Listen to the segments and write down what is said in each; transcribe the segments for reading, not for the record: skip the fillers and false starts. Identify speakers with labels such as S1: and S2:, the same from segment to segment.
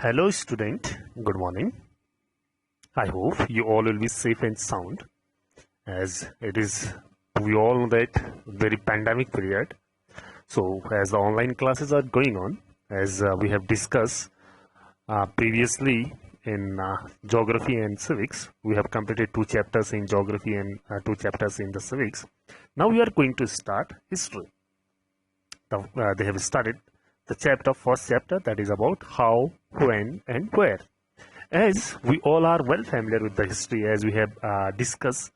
S1: Hello student, good morning. I hope you all will be safe and sound as it is, we all know that very pandemic period. So as the online classes are going on, as we have discussed previously in geography and civics, we have completed 2 chapters in geography and 2 chapters in the civics. Now we are going to start history. They have started the first chapter, that is about how, when and where. As we all are well familiar with the history, as we have discussed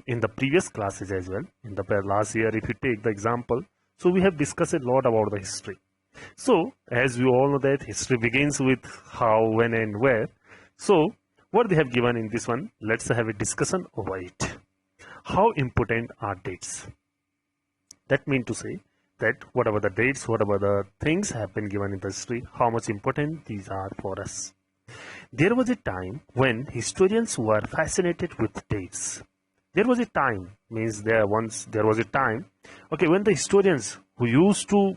S1: in the previous classes as well, in the last year, if you take the example, so we have discussed a lot about the history. So as we all know that history begins with how, when and where. So what they have given in this one, let's have a discussion over it. How important are dates? That means to say that whatever the dates, whatever the things have been given in the history, how much important these are for us. There was a time when historians were fascinated with dates. There was a time, means there was a time, okay, when the historians who used to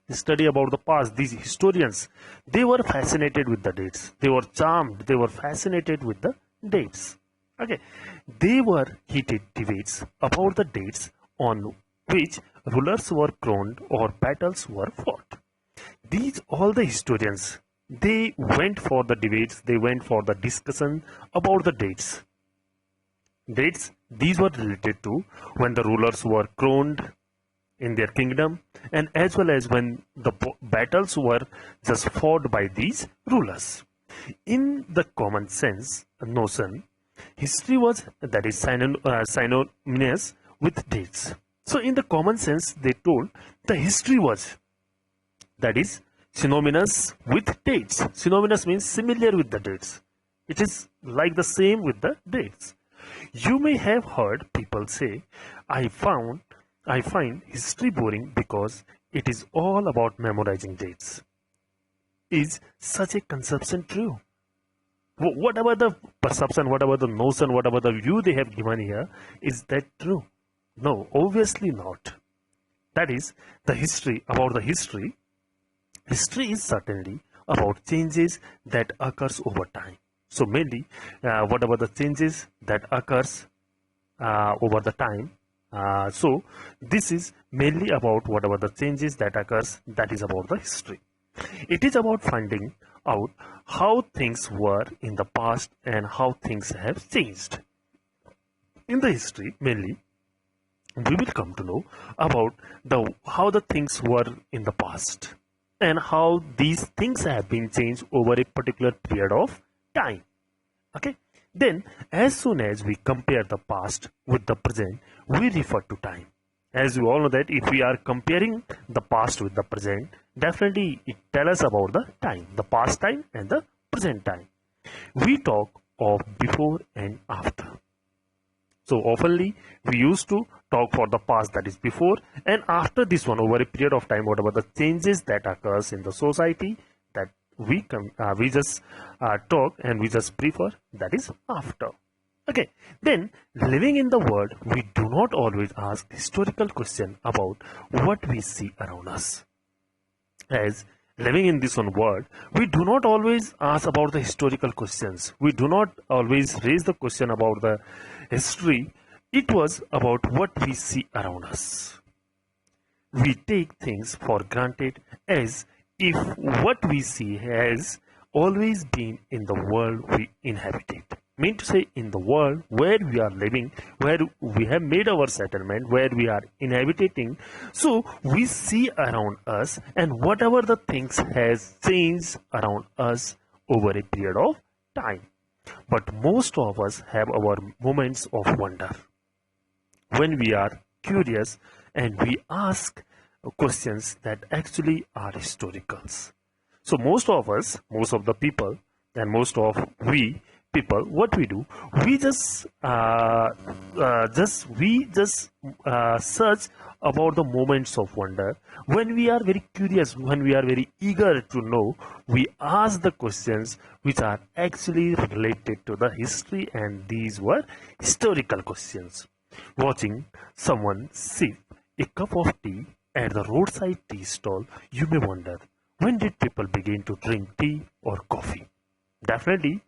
S1: study about the past, these historians, they were fascinated with the dates. They were charmed, they were fascinated with the dates. Okay, they were heated debates about the dates on which rulers were crowned or battles were fought. These all the historians, they went for the debates, they went for the discussion about the dates. Dates, these were related to when the rulers were crowned in their kingdom, and as well as when the battles were just fought by these rulers. In the common sense notion, history was, that is synonymous with dates. So in the common sense, they told the history was, that is synonymous with dates. Synonymous means similar with the dates. It is like the same with the dates. You may have heard people say, I find history boring because it is all about memorizing dates. Is such a conception true? Whatever the perception, whatever the notion, whatever the view they have given here, is that true? No, obviously not. That is the history, about the history. History is certainly about changes that occurs over time. So mainly whatever the changes that occurs over the time. So this is mainly about whatever the changes that occurs, that is about the history. It is about finding out how things were in the past and how things have changed. In the history, mainly, we will come to know about how the things were in the past and how these things have been changed over a particular period of time. Okay, then as soon as we compare the past with the present, we refer to time. As you all know that if we are comparing the past with the present, definitely it tells us about the time, the past time and the present time. We talk of before and after. So oftenly we used to talk for the past, that is before, and after this one, over a period of time, whatever the changes that occurs in the society, that we just talk and we just prefer, that is after. Okay, then living in the world, we do not always ask historical question about what we see around us. As living in this one world, we do not always ask about the historical questions. We do not always raise the question about the history. It was about what we see around us. We take things for granted as if what we see has always been in the world we inhabited. Mean to say, in the world where we are living, where we have made our settlement, where we are inhabiting. So we see around us, and whatever the things has changed around us over a period of time. But most of us have our moments of wonder, when we are curious and we ask questions that actually are historicals. So most of us, most of the people, and most of we people, what we do, we just search about the moments of wonder. When we are very curious, when we are very eager to know, we ask the questions which are actually related to the history, and these were historical questions. Watching someone sip a cup of tea at the roadside tea stall, you may wonder, when did people begin to drink tea or coffee? Definitely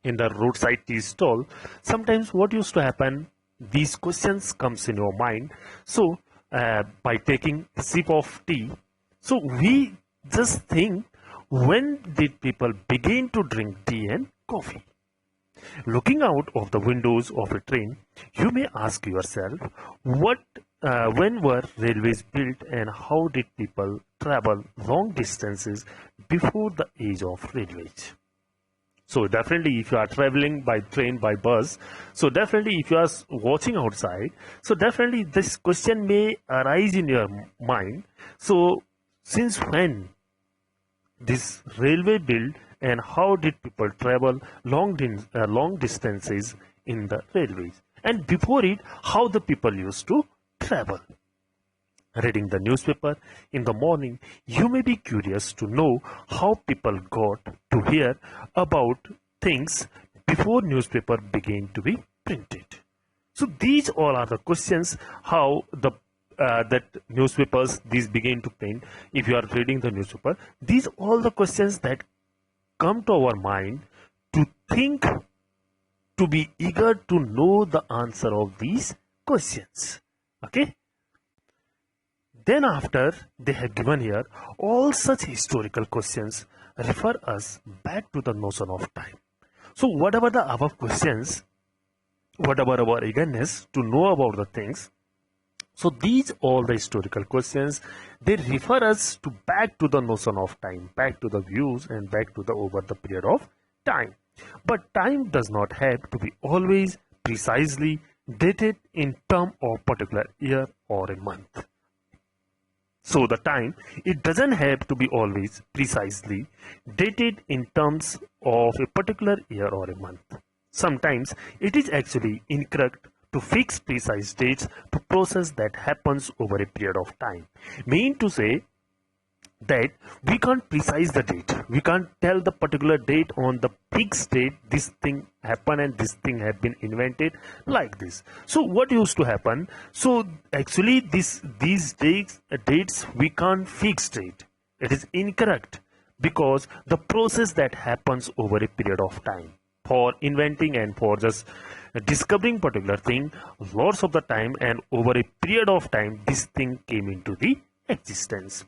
S1: in the roadside tea stall, sometimes what used to happen, these questions comes in your mind. So by taking a sip of tea, so we just think, when did people begin to drink tea and coffee? Looking out of the windows of a train, you may ask yourself, when were railways built and how did people travel long distances before the age of railways? So definitely if you are traveling by train, by bus, so definitely if you are watching outside, so definitely this question may arise in your mind. So since when this railway built and how did people travel long distances in the railways, and before it how the people used to travel? Reading the newspaper in the morning, you may be curious to know how people got to hear about things before newspaper began to be printed. So these all are the questions, how the that newspapers these begin to print. If you are reading the newspaper, these all the questions that come to our mind to think, to be eager to know the answer of these questions. Okay. Then after they have given here, all such historical questions refer us back to the notion of time. So whatever the above questions, whatever our eagerness to know about the things, so these all the historical questions, they refer us to back to the notion of time, back to the views and back to the over the period of time. But time does not have to be always precisely dated in term of particular year or a month. So the time, it doesn't have to be always precisely dated in terms of a particular year or a month. Sometimes it is actually incorrect to fix precise dates to process that happens over a period of time. Mean to say that we can't precise the date. We can't tell the particular date on the fixed date this thing happened and this thing have been invented like this. So what used to happen? So actually these dates we can't fix date. It is incorrect because the process that happens over a period of time for inventing and for just discovering particular thing, lots of the time and over a period of time this thing came into the existence.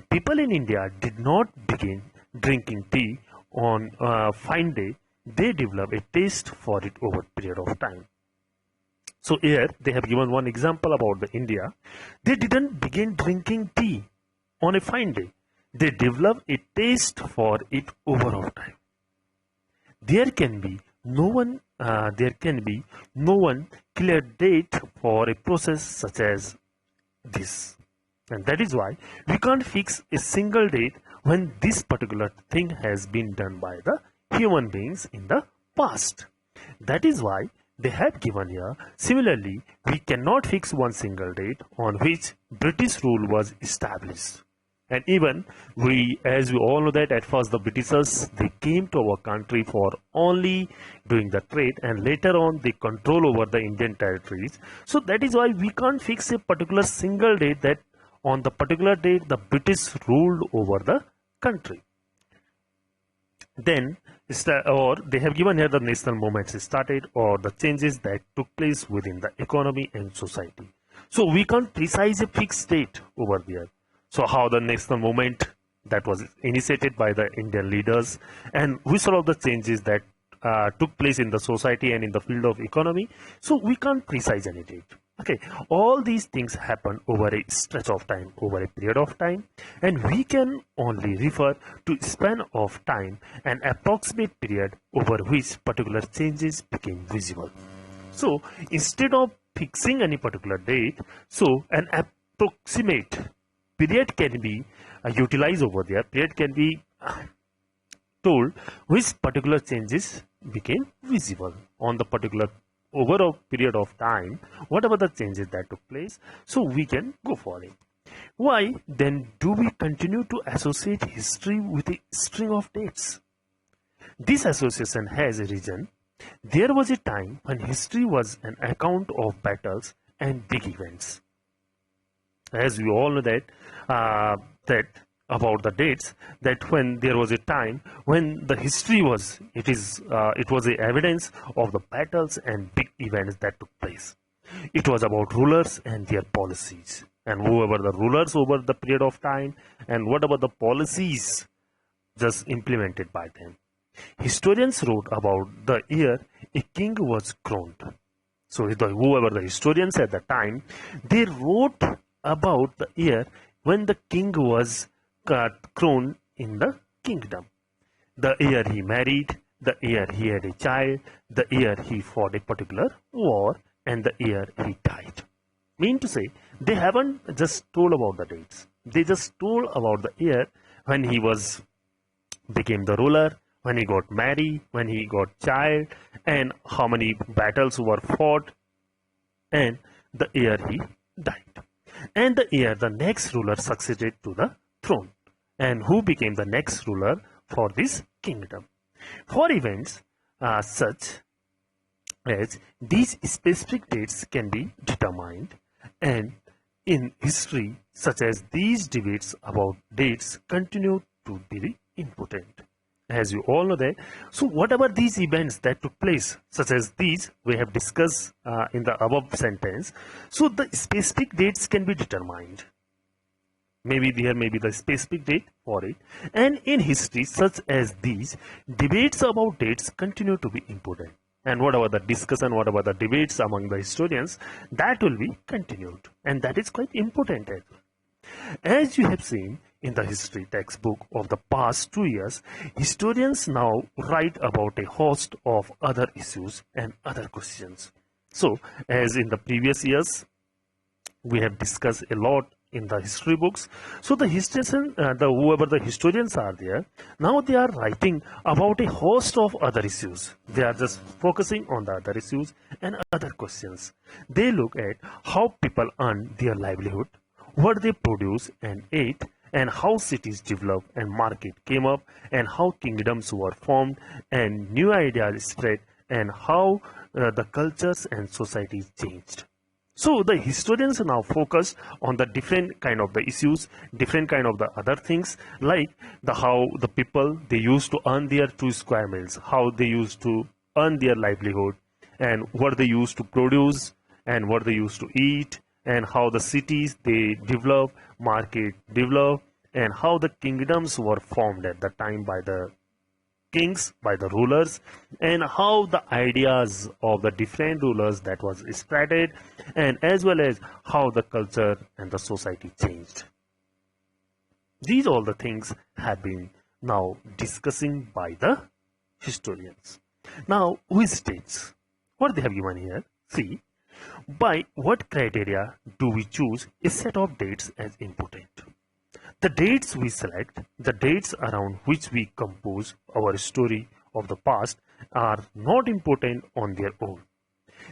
S1: People in India did not begin drinking tea on a fine day. They developed a taste for it over a period of time. So here they have given one example about the India. They didn't begin drinking tea on a fine day. They developed a taste for it over of time. There can be no one clear date for a process such as this. And that is why we can't fix a single date when this particular thing has been done by the human beings in the past. That is why they have given here. Similarly, we cannot fix one single date on which British rule was established. And even as we all know that at first the Britishers, they came to our country for only doing the trade, and later on they control over the Indian territories. So that is why we can't fix a particular single date that on the particular date the British ruled over the country. Then or they have given here the national movements started or the changes that took place within the economy and society. So we can't precise a fixed date over there. So how the national movement that was initiated by the Indian leaders and which all of the changes that took place in the society and in the field of economy. So we can't precise any date. Okay, all these things happen over a stretch of time, over a period of time, and we can only refer to span of time, an approximate period over which particular changes became visible. So instead of fixing any particular date, so an approximate period can be utilized over there. Period can be told which particular changes became visible on the particular over a period of time, whatever the changes that took place, so we can go for it. Why then do we continue to associate history with a string of dates? This association has a reason. There was a time when history was an account of battles and big events. As we all know that about the dates, that when there was a time when the history was, it was a evidence of the battles and big events that took place. It was about rulers and their policies, and whoever the rulers over the period of time, and whatever the policies just implemented by them. Historians wrote about the year a king was crowned. So whoever the historians at the time, they wrote about the year when the king was crowned in the kingdom. The year he married, the year he had a child, the year he fought a particular war, and the year he died. Mean to say, they haven't just told about the dates. They just told about the year when he became the ruler, when he got married, when he got child, and how many battles were fought, and the year he died. And the year the next ruler succeeded to the throne, and who became the next ruler for this kingdom. For events such as these, specific dates can be determined, and in history such as these, debates about dates continue to be important, as you all know that. So whatever these events that took place, such as these we have discussed in the above sentence, so the specific dates can be determined. Maybe there may be the specific date for it, and in history such as these, debates about dates continue to be important, and whatever the discussion, whatever the debates among the historians, that will be continued, and that is quite important as well. As you have seen in the history textbook of the past 2 years, historians now write about a host of other issues and other questions. So, as in the previous years, we have discussed a lot in the history books. So the historian, whoever the historians are there, now they are writing about a host of other issues. They are just focusing on the other issues and other questions. They look at how people earn their livelihood, what they produce and ate, and how cities developed and market came up, and how kingdoms were formed and new ideas spread, and how the cultures and societies changed. So the historians now focus on the different kind of the issues, different kind of the other things, like how the people, they used to earn their 2 square meals, how they used to earn their livelihood, and what they used to produce, and what they used to eat, and how the cities they develop, market develop, and how the kingdoms were formed at the time by the kings, by the rulers, and how the ideas of the different rulers that was spreaded, and as well as how the culture and the society changed. These all the things have been now discussing by the historians. Now, which states? What they have given here? See, by what criteria do we choose a set of dates as important? The dates we select, the dates around which we compose our story of the past, are not important on their own.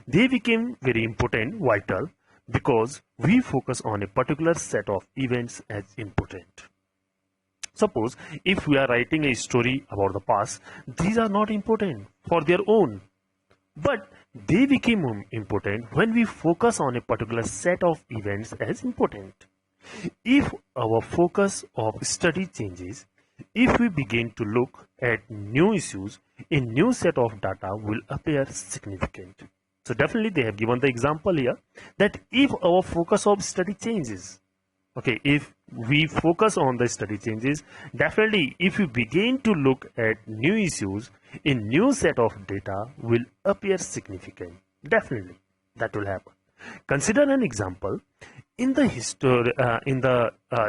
S1: They became very important, vital, because we focus on a particular set of events as important. Suppose if we are writing a story about the past, these are not important for their own, but they became important when we focus on a particular set of events as important. If our focus of study changes, if we begin to look at new issues, a new set of data will appear significant. So definitely they have given the example here that if our focus of study changes, okay, if we focus on the study changes, definitely if we begin to look at new issues, a new set of data will appear significant. Definitely that will happen. Consider an example. In the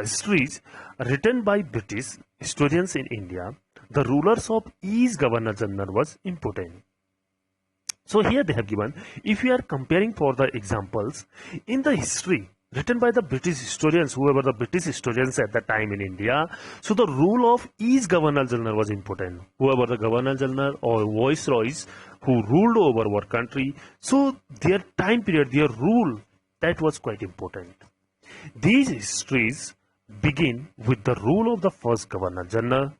S1: histories written by British historians in India, the rulers of each governor general was important. So here they have given, if we are comparing for the examples, in the history written by the British historians, whoever the British historians at that time in India, so the rule of each governor general was important. Whoever the governor general or viceroys who ruled over our country, so their time period, their rule, that was quite important. These histories begin with the rule of the first governor general,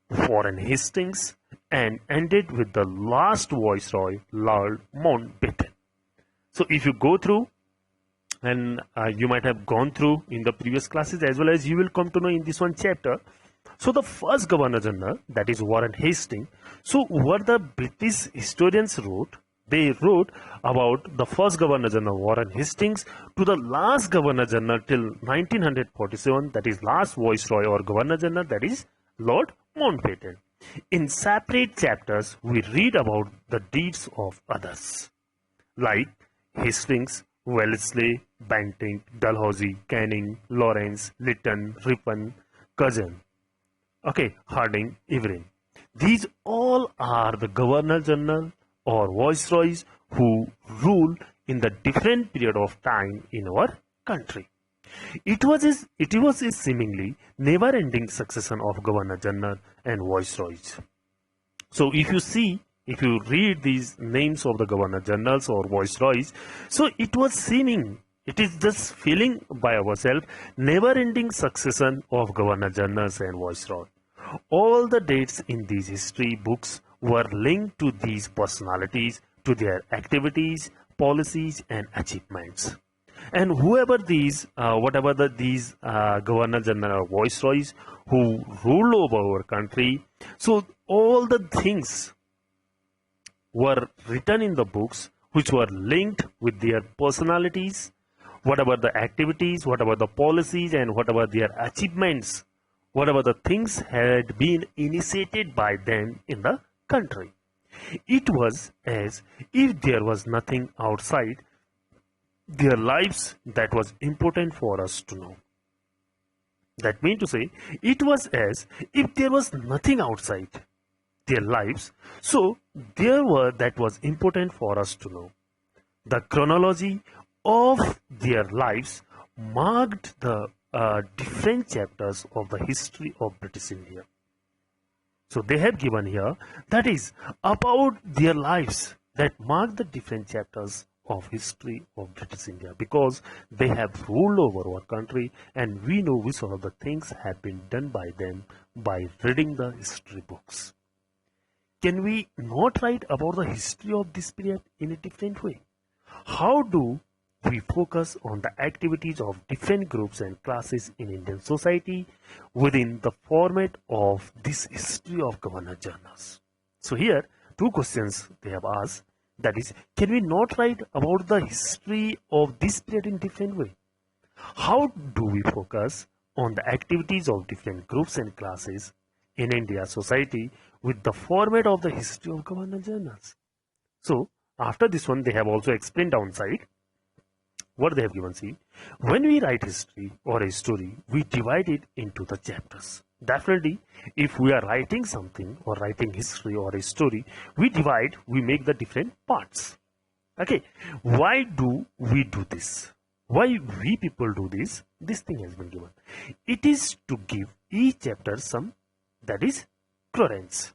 S1: Warren Hastings, and ended with the last viceroy, Lord Mountbatten. So if you go through and you might have gone through in the previous classes, as well as you will come to know in this one chapter. So the first Governor General, that is Warren Hastings. So what the British historians wrote, they wrote about the first Governor General Warren Hastings to the last Governor General till 1947, that is last Viceroy or Governor General, that is Lord Mountbatten. In separate chapters, we read about the deeds of others, like Hastings, Wellesley, Bentinck, Dalhousie, Canning, Lawrence, Lytton, Ripon, Curzon, Harding, Evelyn. These all are the Governor General or Viceroys who rule in the different period of time in our country. It was a seemingly never-ending succession of Governor General and Viceroys. So if you read these names of the Governor Generals or Viceroys, so it is just feeling by ourselves, never-ending succession of Governor Generals and Viceroy. All the dates in these history books were linked to these personalities, to their activities, policies, and achievements. And whatever these Governor General or Viceroys who ruled over our country, so all the things were written in the books which were linked with their personalities, whatever the activities, whatever the policies, and whatever their achievements, whatever the things had been initiated by them in the country. It was as if there was nothing outside their lives that was important for us to know. That means to say, it was as if there was nothing outside their lives, so that was important for us to know. The chronology of their lives marked the different chapters of the history of British India. So they have given here, that is about their lives that mark the different chapters of history of British India, because they have ruled over our country and we know which of the things have been done by them by reading the history books. Can we not write about the history of this period in a different way? How do we focus on the activities of different groups and classes in Indian society within the format of this history of Governor Generals? So here, two questions they have asked. That is, can we not write about the history of this period in different way? How do we focus on the activities of different groups and classes in India society with the format of the history of Governor Generals? So after this one, they have also explained downside. What they have given, see, when we write history or a story, we divide it into the chapters. Definitely, if we are writing something or writing history or a story, we make the different parts. Okay, why do we do this? Why we people do this? This thing has been given. It is to give each chapter some, that is, coherence.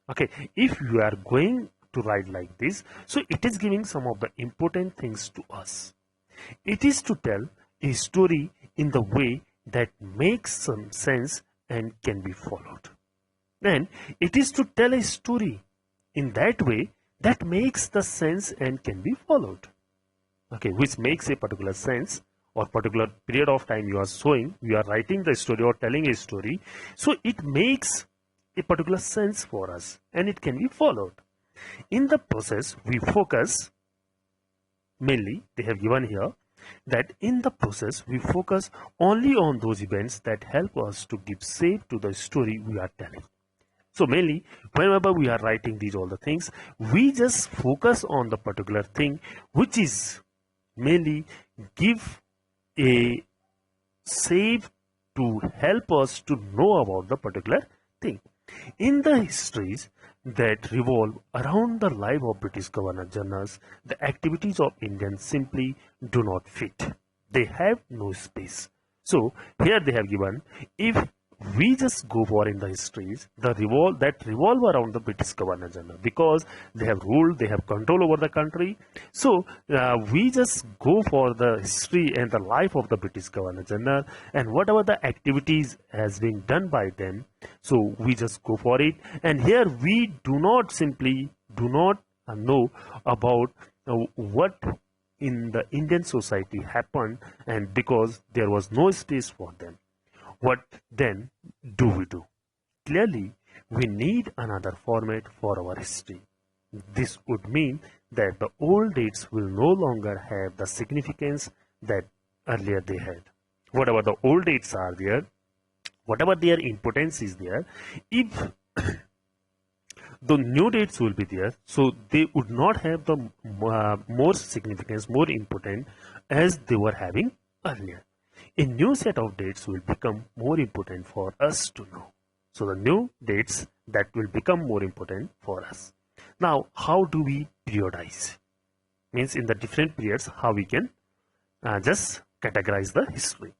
S1: Okay, if you are going to write like this, so it is giving some of the important things to us. It is to tell a story in the way that makes some sense and can be followed. And it is to tell a story in that way that makes the sense and can be followed. Okay, which makes a particular sense or particular period of time you are writing the story or telling a story. So it makes a particular sense for us and it can be followed. In the process, we focus mainly, they have given here, that in the process we focus only on those events that help us to give shape to the story we are telling. So mainly, whenever we are writing these all the things, we just focus on the particular thing which is mainly give a shape to help us to know about the particular thing. In the histories that revolve around the life of British Governor Generals, the activities of Indians simply do not fit. They have no space. So here they have given, if we just go for in the histories that revolve around the British Governor General, because they have ruled, they have control over the country. So we just go for the history and the life of the British Governor General and whatever the activities has been done by them. So we just go for it. And here we do not know about what in the Indian society happened, and because there was no space for them. What then do we do? Clearly, we need another format for our history. This would mean that the old dates will no longer have the significance that earlier they had. Whatever the old dates are there, whatever their importance is there, if the new dates will be there, so they would not have the more significance, more important as they were having earlier. A new set of dates will become more important for us to know. So the new dates that will become more important for us. Now, how do we periodize? Means in the different periods, how we can just categorize the history.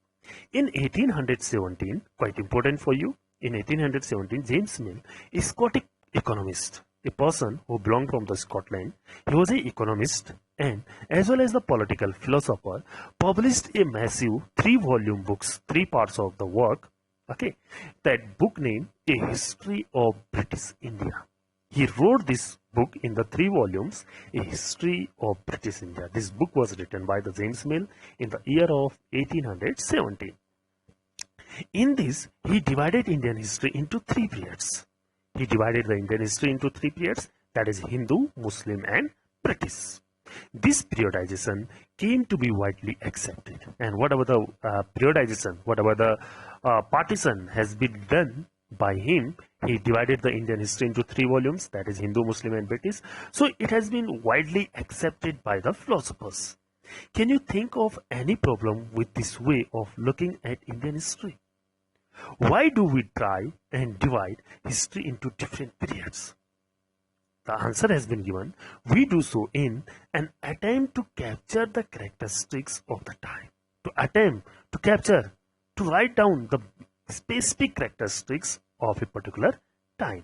S1: In 1817, quite important for you, in 1817, James Mill, a Scottish economist, a person who belonged from the Scotland, he was an economist and as well as the political philosopher, published a massive 3-volume books, 3 parts of the work. Okay, that book name A History of British India. He wrote this book in the 3 volumes, A History of British India. This book was written by the James Mill in the year of 1817. In this, he divided Indian history into 3 periods. He divided the Indian history into 3 periods, that is Hindu, Muslim and British. This periodization came to be widely accepted, and whatever the periodization, whatever the partition has been done by him, he divided the Indian history into 3 volumes, that is Hindu, Muslim and British. So it has been widely accepted by the philosophers. Can you think of any problem with this way of looking at Indian history? Why do we try and divide history into different periods? The answer has been given. We do so in an attempt to capture the characteristics of the time. To attempt to capture, to write down the specific characteristics of a particular time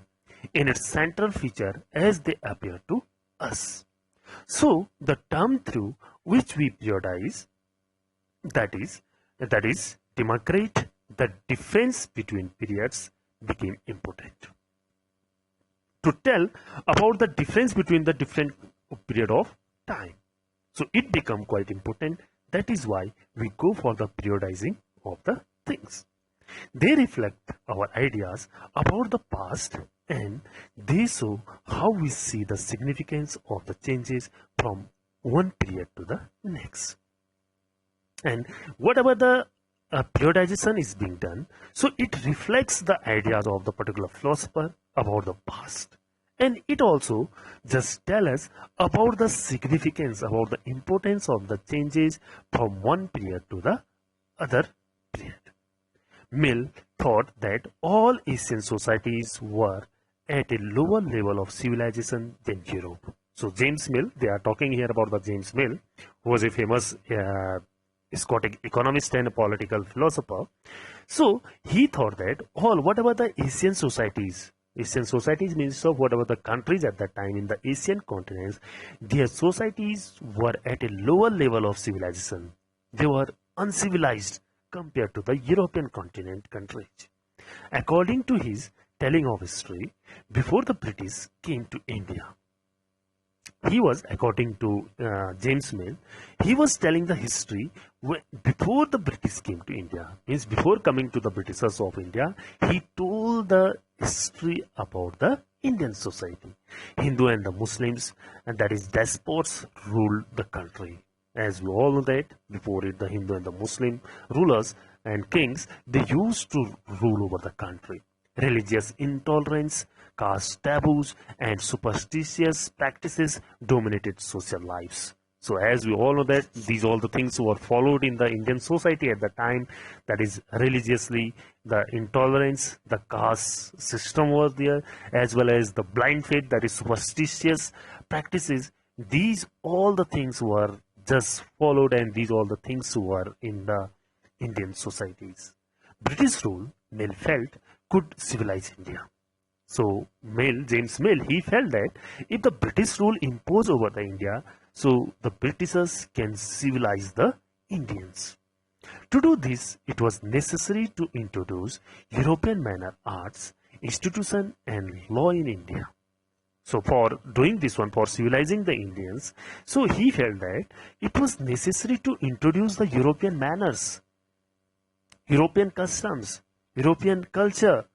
S1: in its central feature as they appear to us. So the term through which we periodize, that is demarcate the difference between periods, became important. To tell about the difference between the different period of time. So it become quite important. That is why we go for the periodizing of the things. They reflect our ideas about the past and they show how we see the significance of the changes from one period to the next. And whatever the periodization is being done, so it reflects the ideas of the particular philosopher about the past, and it also just tells us about the significance, about the importance of the changes from one period to the other period. Mill thought that all Asian societies were at a lower level of civilization than Europe. So James Mill, they are talking here about the James Mill, who was a famous Scottish economist and political philosopher. So he thought that whatever the Asian societies means of whatever the countries at that time in the Asian continents, their societies were at a lower level of civilization. They were uncivilized compared to the European continent countries. According to his telling of history, before the British came to India, he was, according to James Mill, he was telling the history before the British came to India. Means before coming to the Britishers of India, he told the history about the Indian society. Hindu and the Muslims, and that is despots, ruled the country. As we all know that before it, the Hindu and the Muslim rulers and kings, they used to rule over the country. Religious intolerance, caste taboos and superstitious practices dominated social lives. So as we all know that these all the things were followed in the Indian society at the time, that is religiously, the intolerance, the caste system was there, as well as the blind faith, that is superstitious practices. These all the things were just followed, and these all the things were in the Indian societies. British rule, Mill felt, could civilize India. So James Mill, he felt that if the British rule imposed over the India, so the Britishers can civilize the Indians. To do this, it was necessary to introduce European manner arts, institution and law in India. So for doing this one, for civilizing the Indians, so he felt that it was necessary to introduce the European manners, European customs, European culture,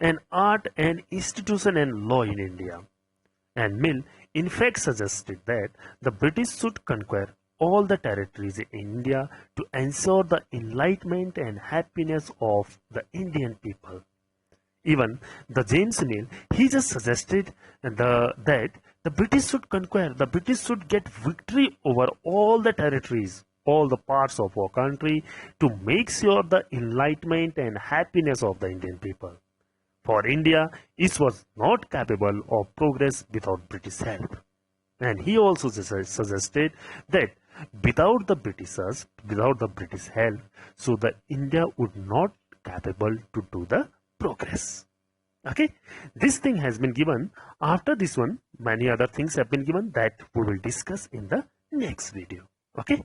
S1: and art and institution and law in India. And Mill in fact suggested that the British should conquer all the territories in India to ensure the enlightenment and happiness of the Indian people. Even the James Mill, he just suggested that the British should conquer, the British should get victory over all the territories, all the parts of our country to make sure the enlightenment and happiness of the Indian people. For India, it was not capable of progress without British help. And he also suggested that without the Britishers, without the British help, so the India would not capable to do the progress. Okay, this thing has been given. After this one, many other things have been given that we will discuss in the next video. Okay.